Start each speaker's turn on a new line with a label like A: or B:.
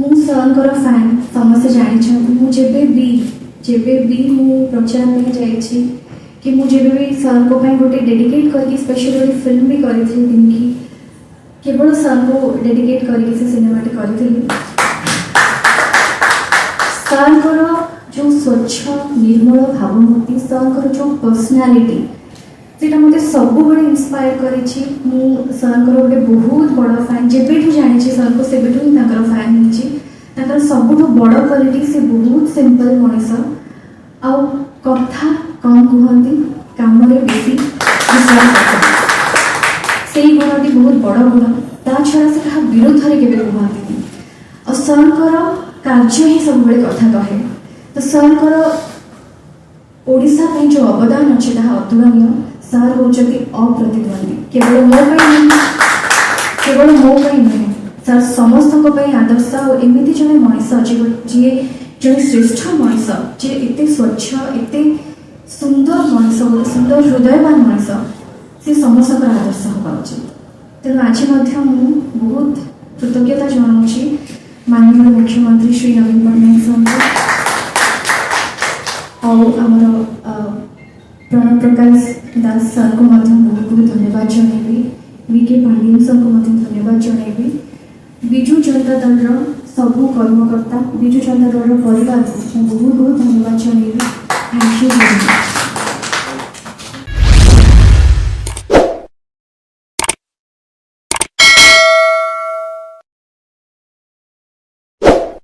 A: मु सरंकर फैन समस्त जानी मुझे भी मु प्रचार में जाइए कि मुझे भी सर को गोटे डेडिकेट करके स्पेशल गोटे फिल्म भी करी थी केवल सर को डेडिकेट करके से सिनेमाटी करी सर जो स्वच्छ निर्मल भावमूर्ति सर जो पर्सनालीटी से मत सब इंस्पायर करी सर गोटे बहुत बड़ फैन जब जानी सर को से फैन होती सबुठ बड़ क्वालिटी से बहुत सिंपल मनीष आ कथा कम कहती कम बेसी विश्वास से गुणटी बहुत बड़ गुण ता छड़ा से क्या विरोध में केवे कहती और सर कार्य ही सब कथा कहे तो सर ओडिशा जो अवदान अच्छे अतुलनीय सर होती अप्रतिद्वंदी केवल मो नुहे सर समस्त आदर्श और एमती जड़े मनीष जी जो श्रेष्ठ मनीष जी एत स्वच्छ एत सुंदर मनीष सुंदर हृदयवान मनीष से समस्त आदर्श होगा उचित तेणु आज बहुत कृतज्ञता जनाऊँगी माननीय मुख्यमंत्री श्री नवीन पट्टनायक और आमर प्रणव प्रकाश दास सर को बहुत बहुत धन्यवाद जनइबी वीके पांडियन सर को धन्यवाद जनइबी विजु जनता दल सबू कर्मकर्ता विजु जनता दल परिवार को बहुत बहुत धन्यवाद जनइबी।